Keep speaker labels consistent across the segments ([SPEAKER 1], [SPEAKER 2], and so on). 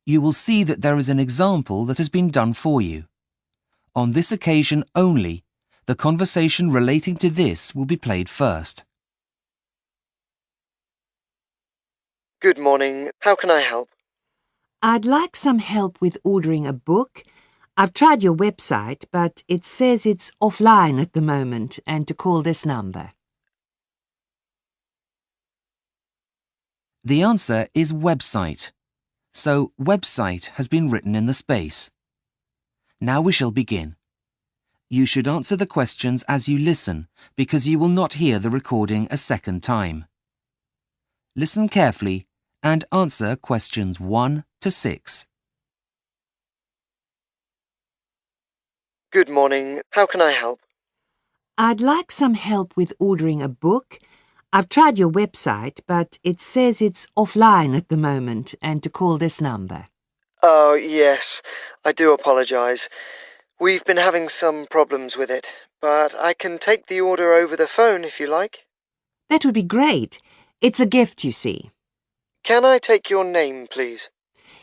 [SPEAKER 1] You will see that there is an example that has been done for you. On this occasion only, the conversation relating to this will be played first.
[SPEAKER 2] Good morning. How can I help?
[SPEAKER 3] I'd like some help with ordering a book. I've tried your website, but it says it's offline at the moment and to call this number.
[SPEAKER 1] The answer is website. So website has been written in the space. Now we shall begin. You should answer the questions as you listen because you will not hear the recording a second time. Listen carefully and answer questions 1 to 6.
[SPEAKER 2] Good morning. How can I help?
[SPEAKER 3] I'd like some help with ordering a book. I've tried your website, but it says it's offline at the moment and to call this number.
[SPEAKER 2] Oh, yes. I do apologise. We've been having some problems with it, but I can take the order over the phone if you like.
[SPEAKER 3] That would be great. It's a gift, you see.
[SPEAKER 2] Can I take your name, please?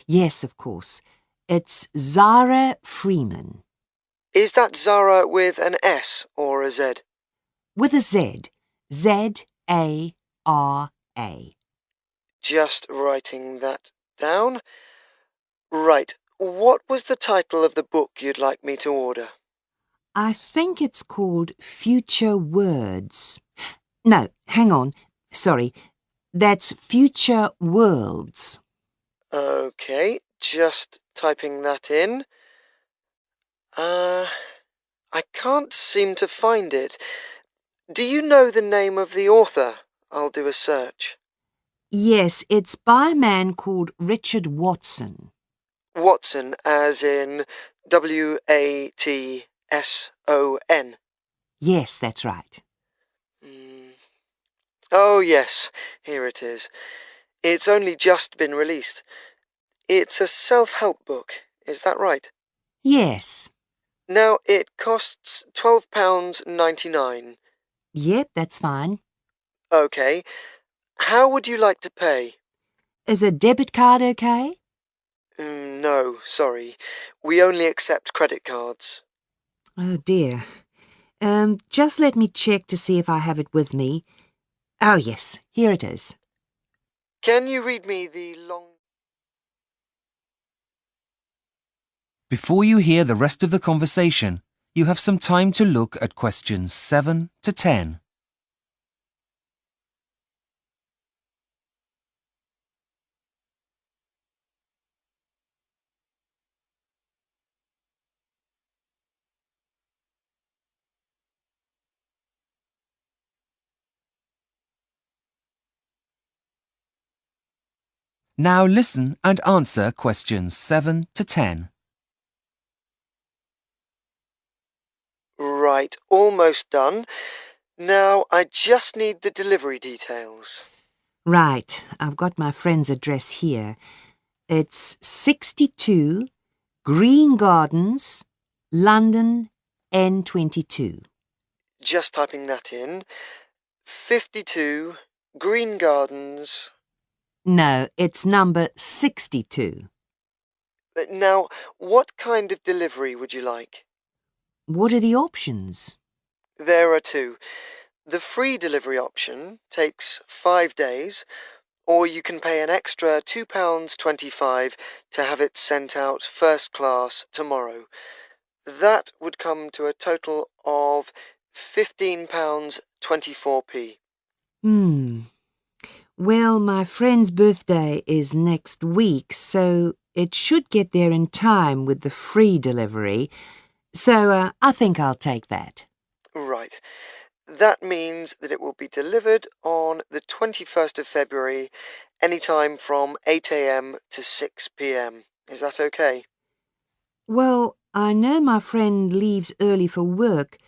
[SPEAKER 3] Yes, of course. It's Zara Freeman.
[SPEAKER 2] Is that Zara with an S or a Z?
[SPEAKER 3] With a Z. Z-A-R-A.
[SPEAKER 2] Just writing that down. Right. What was the title of the book you'd like me to order?
[SPEAKER 3] I think it's called Future Words. No, hang on. Sorry. That's Future Worlds.
[SPEAKER 2] Okay, just typing that in. I can't seem to find it. Do you know the name of the author? I'll do a search.
[SPEAKER 3] Yes, it's by a man called Richard Watson.
[SPEAKER 2] Watson, as in W-A-T-S-O-N.
[SPEAKER 3] Yes, that's right.
[SPEAKER 2] Oh, yes, here it is. It's only just been released. It's a self-help book, is that right?
[SPEAKER 3] Yes.
[SPEAKER 2] Now, it costs £12.99.
[SPEAKER 3] Yep, that's fine.
[SPEAKER 2] OK. How would you like to pay?
[SPEAKER 3] Is a debit card okay?
[SPEAKER 2] No, sorry. We only accept credit cards.
[SPEAKER 3] Oh, dear. Just let me check to see if I have it with me. Oh, yes, here it is.
[SPEAKER 2] Can you read me the long...
[SPEAKER 1] Before you hear the rest of the conversation, you have some time to look at questions 7 to 10. Now listen and answer questions 7 to 10.
[SPEAKER 2] Right, almost done. Now I just need the delivery details.
[SPEAKER 3] Right, I've got my friend's address here. It's 62 Green Gardens, London, N22.
[SPEAKER 2] Just typing that in. 52 Green Gardens...
[SPEAKER 3] No, it's number 62.
[SPEAKER 2] Now, what kind of delivery would you like?
[SPEAKER 3] What are the options?
[SPEAKER 2] There are two. The free delivery option takes 5 days, or you can pay an extra £2.25 to have it sent out first class tomorrow. That would come to a total of £15.24p.
[SPEAKER 3] Well, my friend's birthday is next week, so it should get there in time with the free delivery. So I think I'll take that.
[SPEAKER 2] Right. That means that it will be delivered on the 21st of February, any time from 8 a.m. to 6 p.m. Is that okay?
[SPEAKER 3] Well, I know my friend leaves early for work,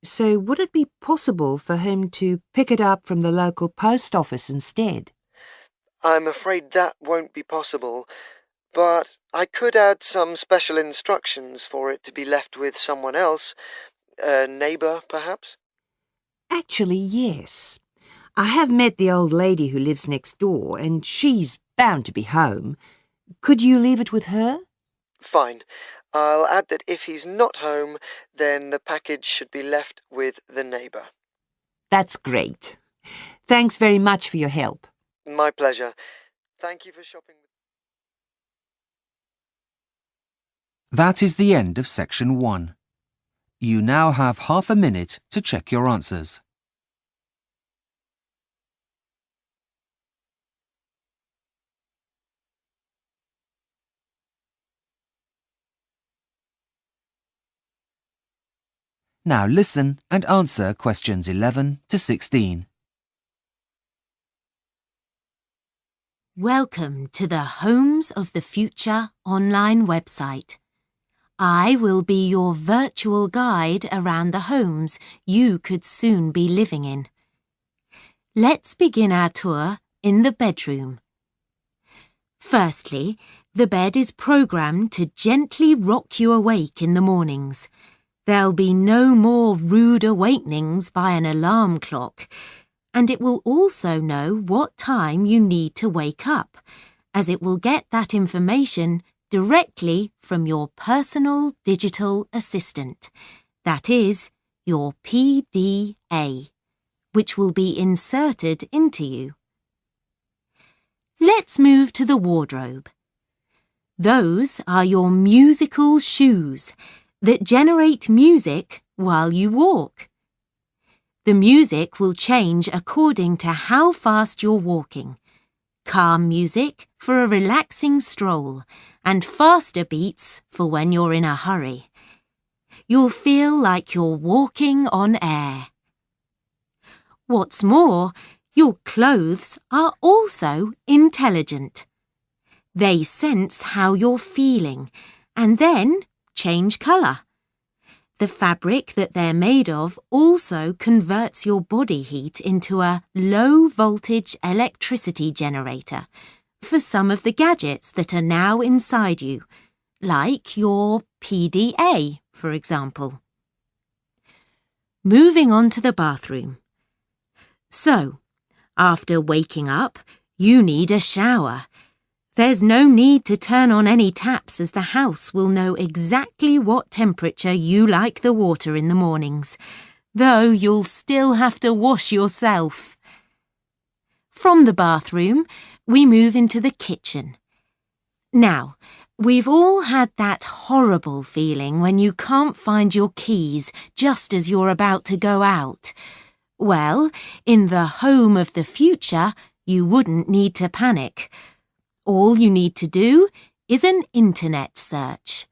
[SPEAKER 3] so would it be possible for him to pick it up from the local post office instead?
[SPEAKER 2] I'm afraid that won't be possible, but I could add some special instructions for it to be left with someone else, a neighbour, perhaps?
[SPEAKER 3] Actually, yes. I have met the old lady who lives next door, and she's bound to be home. Could you leave it with her?
[SPEAKER 2] Fine. I'll add that if he's not home, then the package should be left with the neighbour.
[SPEAKER 3] That's great. Thanks very much for your help.
[SPEAKER 2] My pleasure. Thank you for shopping.
[SPEAKER 1] That is the end of section 1. You now have half a minute to check your answers. Now listen and answer questions 11 to 16.
[SPEAKER 4] Welcome to the Homes of the Future online website. I will be your virtual guide around the homes you could soon be living in. Let's begin our tour in the bedroom. Firstly, the bed is programmed to gently rock you awake in the mornings. There'll be no more rude awakenings by an alarm clock, and it will also know what time you need to wake up, as it will get that information directly from your personal digital assistant, that is, your PDA, which will be inserted into you. Let's move to the wardrobe. Those are your musical shoes that generate music while you walk. The music will change according to how fast you're walking. Calm music for a relaxing stroll and faster beats for when you're in a hurry. You'll feel like you're walking on air. What's more, your clothes are also intelligent. They sense how you're feeling and then change colour. The fabric that they're made of also converts your body heat into a low-voltage electricity generator for some of the gadgets that are now inside you, like your PDA, for example. Moving on to the bathroom. So, after waking up, you need a shower. There's no need to turn on any taps as the house will know exactly what temperature you like the water in the mornings, though you'll still have to wash yourself. From the bathroom, we move into the kitchen. Now, we've all had that horrible feeling when you can't find your keys just as you're about to go out. Well, in the home of the future, you wouldn't need to panic. All you need to do is an internet search.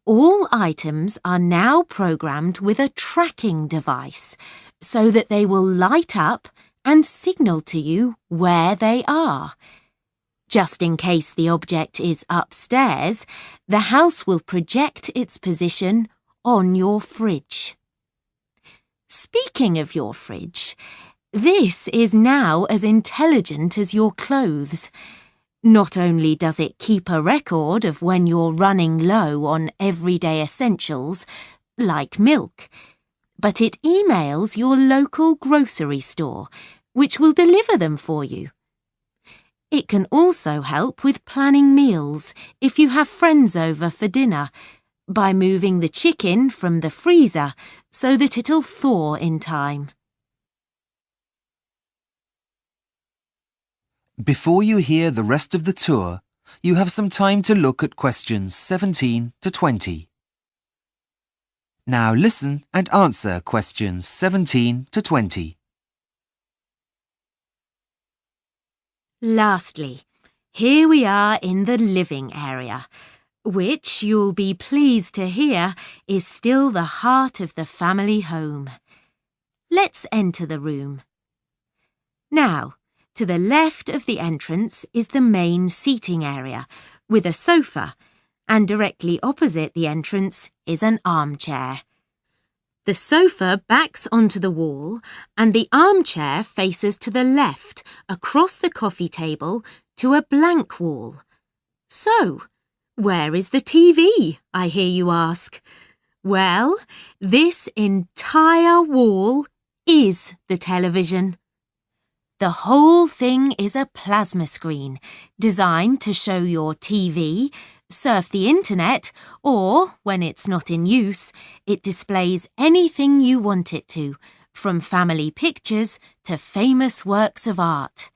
[SPEAKER 4] All items are now programmed with a tracking device so that they will light up and signal to you where they are. Just in case the object is upstairs, the house will project its position on your fridge. Speaking of your fridge, this is now as intelligent as your clothes. Not only does it keep a record of when you're running low on everyday essentials, like milk, but it emails your local grocery store, which will deliver them for you. It can also help with planning meals if you have friends over for dinner, by moving the chicken from the freezer so that it'll thaw in time.
[SPEAKER 1] Before you hear the rest of the tour, you have some time to look at questions 17 to 20. Now listen and answer questions 17 to 20.
[SPEAKER 4] Lastly, here we are in the living area, which you'll be pleased to hear is still the heart of the family home. Let's enter the room. Now, to the left of the entrance is the main seating area, with a sofa, and directly opposite the entrance is an armchair. The sofa backs onto the wall, and the armchair faces to the left, across the coffee table, to a blank wall. So, where is the TV, I hear you ask? Well, this entire wall is the television. The whole thing is a plasma screen designed to show your TV, surf the internet, or, when it's not in use, it displays anything you want it to, from family pictures to famous works of art.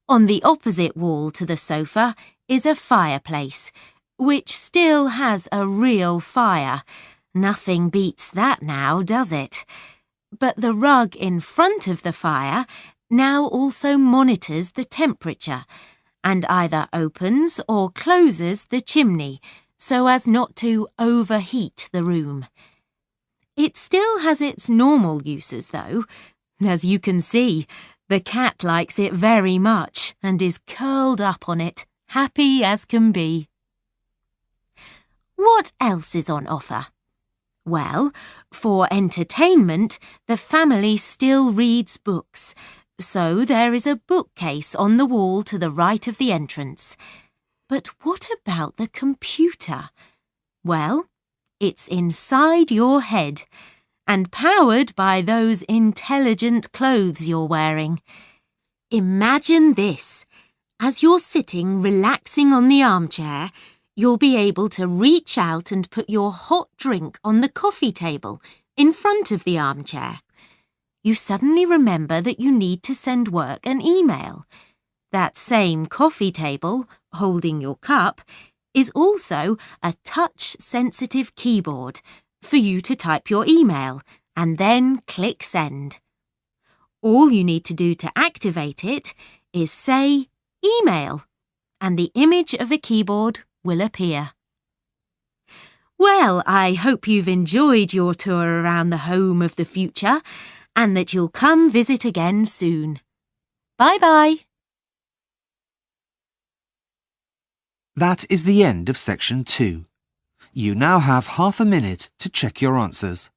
[SPEAKER 4] On the opposite wall to the sofa is a fireplace, which still has a real fire. Nothing beats that now, does it? But the rug in front of the fire now also monitors the temperature and either opens or closes the chimney so as not to overheat the room. It still has its normal uses, though. As you can see, the cat likes it very much and is curled up on it, happy as can be. What else is on offer? Well, for entertainment, the family still reads books, so there is a bookcase on the wall to the right of the entrance. But what about the computer? Well, it's inside your head and powered by those intelligent clothes you're wearing. Imagine this. As you're sitting relaxing on the armchair, you'll be able to reach out and put your hot drink on the coffee table in front of the armchair. You suddenly remember that you need to send work an email. That same coffee table, holding your cup, is also a touch-sensitive keyboard for you to type your email and then click send. All you need to do to activate it is say email, and the image of a keyboard will appear. Well, I hope you've enjoyed your tour around the home of the future and that you'll come visit again soon. Bye-bye.
[SPEAKER 1] That is the end of section 2. You now have half a minute to check your answers.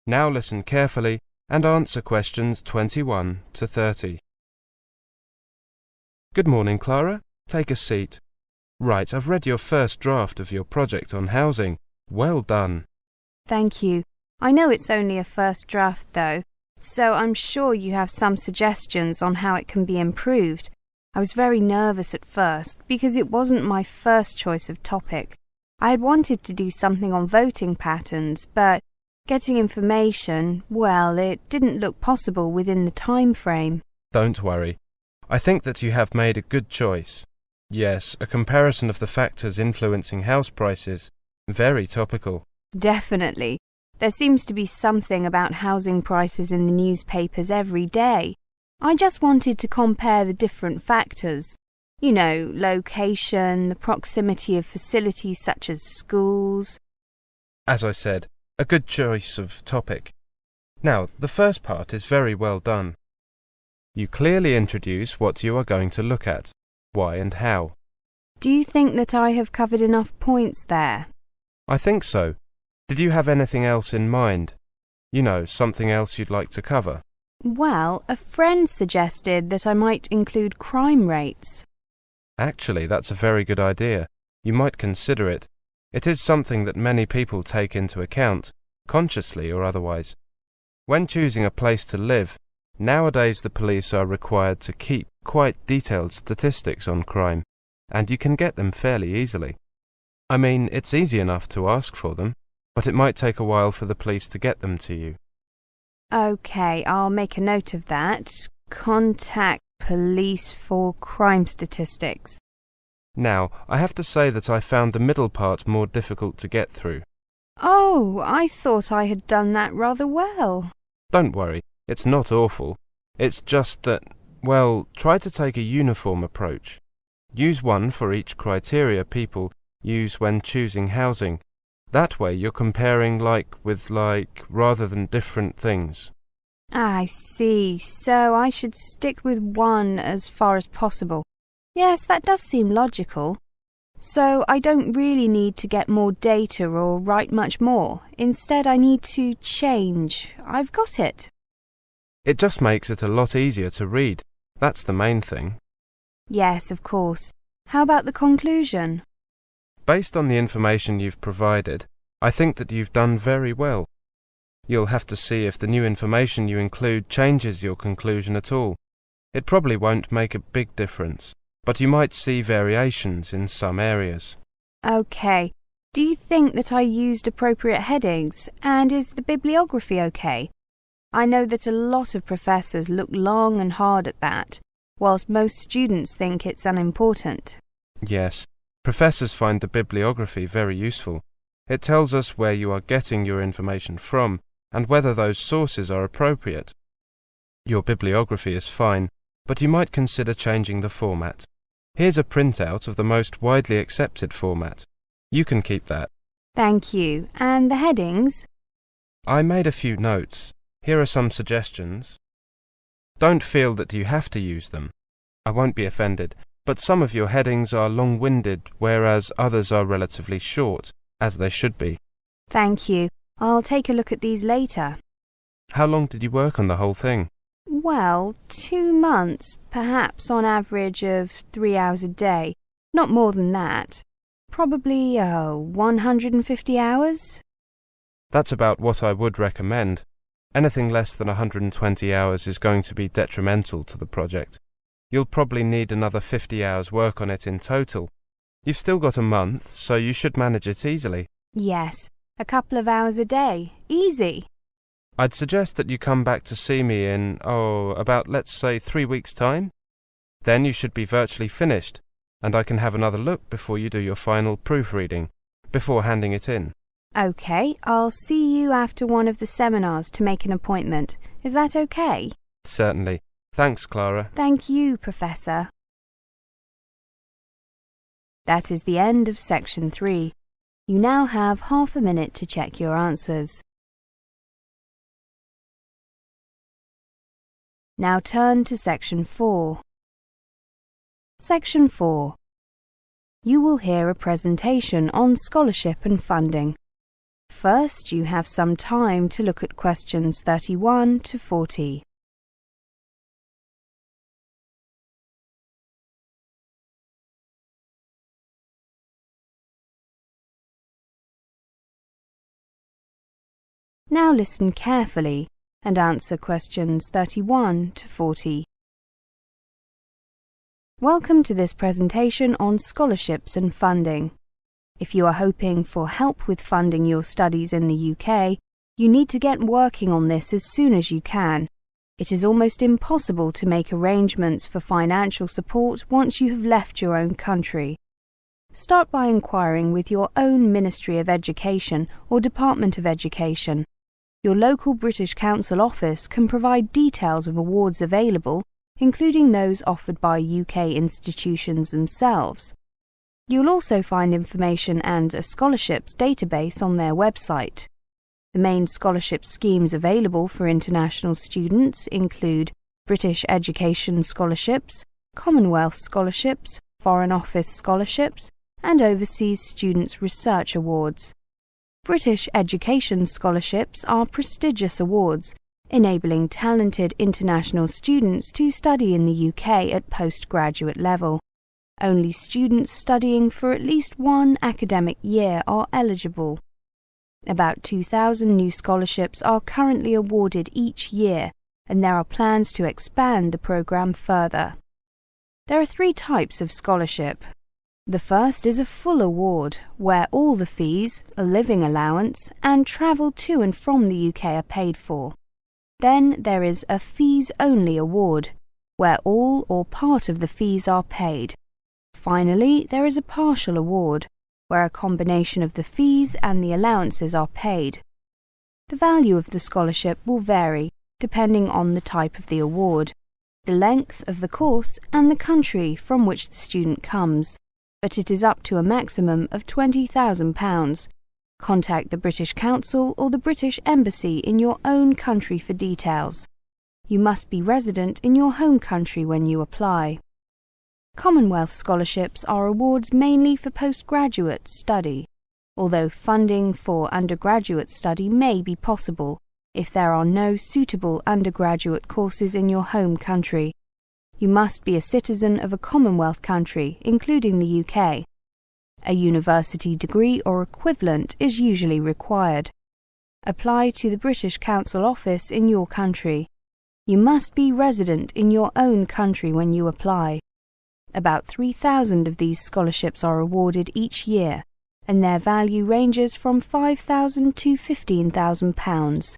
[SPEAKER 5] Now listen carefully and answer questions 21 to 30. Good morning, Clara. Take a seat. Right, I've read your first draft of your project on housing. Well done.
[SPEAKER 6] Thank you. I know it's only a first draft, though, so I'm sure you have some suggestions on how it can be improved. I was very nervous at first because it wasn't my first choice of topic. I had wanted to do something on voting patterns, but getting information, well, it didn't look possible within the time frame.
[SPEAKER 5] Don't worry. I think that you have made a good choice. Yes, a comparison of the factors influencing house prices. Very topical.
[SPEAKER 6] Definitely. There seems to be something about housing prices in the newspapers every day. I just wanted to compare the different factors. You know, location, the proximity of facilities such as schools.
[SPEAKER 5] As I said, a good choice of topic. Now, the first part is very well done. You clearly introduce what you are going to look at, why and how.
[SPEAKER 6] Do you think that I have covered enough points there?
[SPEAKER 5] I think so. Did you have anything else in mind? You know, something else you'd like to cover?
[SPEAKER 6] Well, a friend suggested that I might include crime rates.
[SPEAKER 5] Actually, that's a very good idea. You might consider it. It is something that many people take into account, consciously or otherwise. When choosing a place to live, nowadays the police are required to keep quite detailed statistics on crime, and you can get them fairly easily. I mean, it's easy enough to ask for them, but it might take a while for the police to get them to you.
[SPEAKER 6] OK, I'll make a note of that. Contact police for crime statistics.
[SPEAKER 5] Now, I have to say that I found the middle part more difficult to get through.
[SPEAKER 6] Oh, I thought I had done that rather well.
[SPEAKER 5] Don't worry, it's not awful. It's just that, well, try to take a uniform approach. Use one for each criteria people use when choosing housing. That way you're comparing like with like rather than different things.
[SPEAKER 6] I see. So I should stick with one as far as possible. Yes, that does seem logical. So I don't really need to get more data or write much more. Instead, I need to change. I've got it.
[SPEAKER 5] It just makes it a lot easier to read. That's the main thing.
[SPEAKER 6] Yes, of course. How about the conclusion?
[SPEAKER 5] Based on the information you've provided, I think that you've done very well. You'll have to see if the new information you include changes your conclusion at all. It probably won't make a big difference, but you might see variations in some areas.
[SPEAKER 6] OK. Do you think that I used appropriate headings, and is the bibliography OK? I know that a lot of professors look long and hard at that, whilst most students think it's unimportant.
[SPEAKER 5] Yes, professors find the bibliography very useful. It tells us where you are getting your information from and whether those sources are appropriate. Your bibliography is fine, but you might consider changing the format. Here's a printout of the most widely accepted format. You can keep that.
[SPEAKER 6] Thank you. And the headings?
[SPEAKER 5] I made a few notes. Here are some suggestions. Don't feel that you have to use them. I won't be offended, but some of your headings are long-winded, whereas others are relatively short, as they should be.
[SPEAKER 6] Thank you. I'll take a look at these later.
[SPEAKER 5] How long did you work on the whole thing?
[SPEAKER 6] Well, 2 months, perhaps on average of 3 hours a day. Not more than that. Probably 150 hours.
[SPEAKER 5] That's about what I would recommend. Anything less than 120 hours is going to be detrimental to the project. You'll probably need another 50 hours work on it in total. You've still got a month, so you should manage it easily.
[SPEAKER 6] Yes, a couple of hours a day. Easy.
[SPEAKER 5] I'd suggest that you come back to see me in, about, let's say, 3 weeks' time. Then you should be virtually finished, and I can have another look before you do your final proofreading, before handing it in.
[SPEAKER 6] OK, I'll see you after one of the seminars to make an appointment. Is that OK?
[SPEAKER 5] Certainly. Thanks, Clara.
[SPEAKER 6] Thank you, Professor. That is the end of Section 3. You now have half a minute to check your answers. Now turn to Section 4. Section 4. You will hear a presentation on scholarship and funding. First, you have some time to look at questions 31 to 40. Now listen carefully and answer questions 31 to 40. Welcome to this presentation on scholarships and funding. If you are hoping for help with funding your studies in the UK, you need to get working on this as soon as you can. It is almost impossible to make arrangements for financial support once you have left your own country. Start by inquiring with your own Ministry of Education or Department of Education. Your local British Council office can provide details of awards available, including those offered by UK institutions themselves. You'll also find information and a scholarships database on their website. The main scholarship schemes available for international students include British Education Scholarships, Commonwealth Scholarships, Foreign Office Scholarships, and Overseas Students' Research Awards. British Education Scholarships are prestigious awards, enabling talented international students to study in the UK at postgraduate level. Only students studying for at least one academic year are eligible. About 2,000 new scholarships are currently awarded each year, and there are plans to expand the programme further. There are 3 types of scholarship. The first is a full award, where all the fees, a living allowance, and travel to and from the UK are paid for. Then there is a fees-only award, where all or part of the fees are paid. Finally, there is a partial award, where a combination of the fees and the allowances are paid. The value of the scholarship will vary, depending on the type of the award, the length of the course, and the country from which the student comes, but it is up to a maximum of £20,000. Contact the British Council or the British Embassy in your own country for details. You must be resident in your home country when you apply. Commonwealth scholarships are awards mainly for postgraduate study, although funding for undergraduate study may be possible if there are no suitable undergraduate courses in your home country. You must be a citizen of a Commonwealth country, including the UK. A university degree or equivalent is usually required. Apply to the British Council office in your country. You must be resident in your own country when you apply. About 3,000 of these scholarships are awarded each year, and their value ranges from £5,000 to £15,000.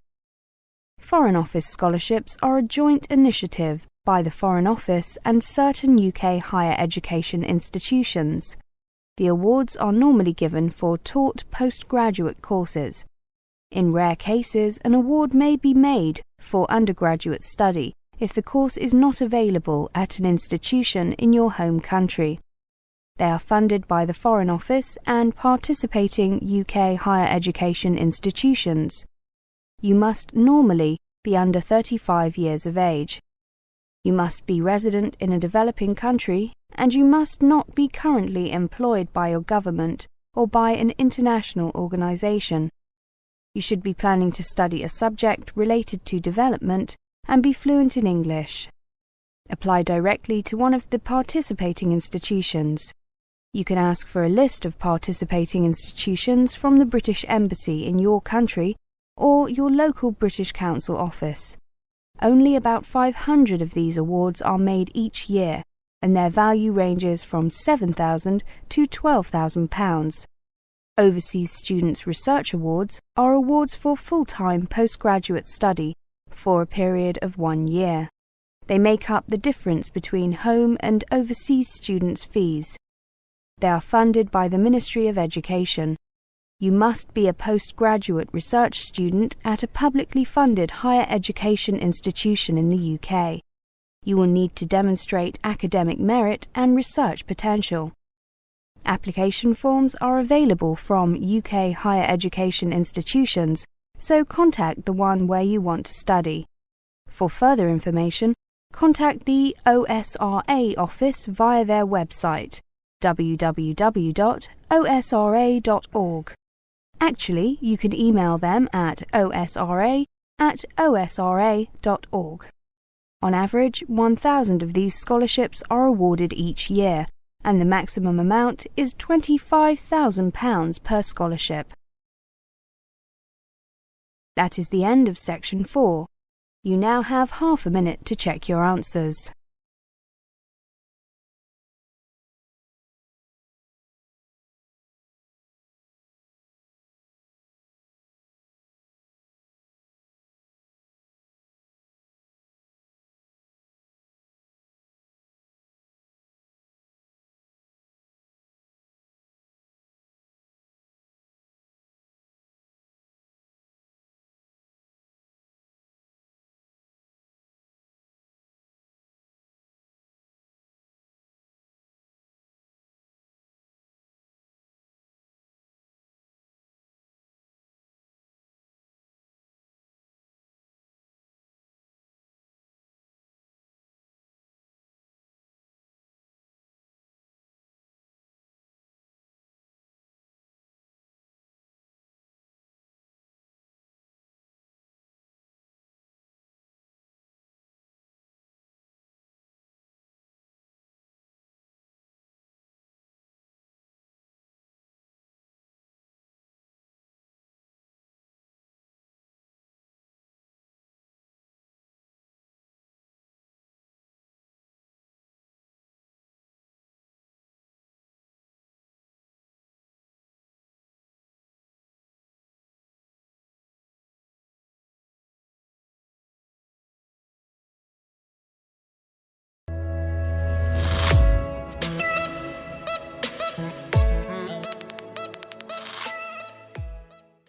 [SPEAKER 6] Foreign Office scholarships are a joint initiative by the Foreign Office and certain UK higher education institutions. The awards are normally given for taught postgraduate courses. In rare cases, an award may be made for undergraduate study if the course is not available at an institution in your home country. They are funded by the Foreign Office and participating UK higher education institutions. You must normally be under 35 years of age. You must be resident in a developing country, and you must not be currently employed by your government or by an international organisation. You should be planning to study a subject related to development and be fluent in English. Apply directly to one of the participating institutions. You can ask for a list of participating institutions from the British Embassy in your country or your local British Council office. Only about 500 of these awards are made each year, and their value ranges from £7,000 to £12,000. Overseas Students' Research Awards are awards for full-time postgraduate study for a period of 1 year. They make up the difference between home and overseas students' fees. They are funded by the Ministry of Education. You must be a postgraduate research student at a publicly funded higher education institution in the UK. You will need to demonstrate academic merit and research potential. Application forms are available from UK higher education institutions, so contact the one where you want to study. For further information, contact the OSRA office via their website, www.osra.org. Actually, you can email them at osra@osra.org. On average, 1,000 of these scholarships are awarded each year, and the maximum amount is £25,000 per scholarship. That is the end of Section 4. You now have half a minute to check your answers.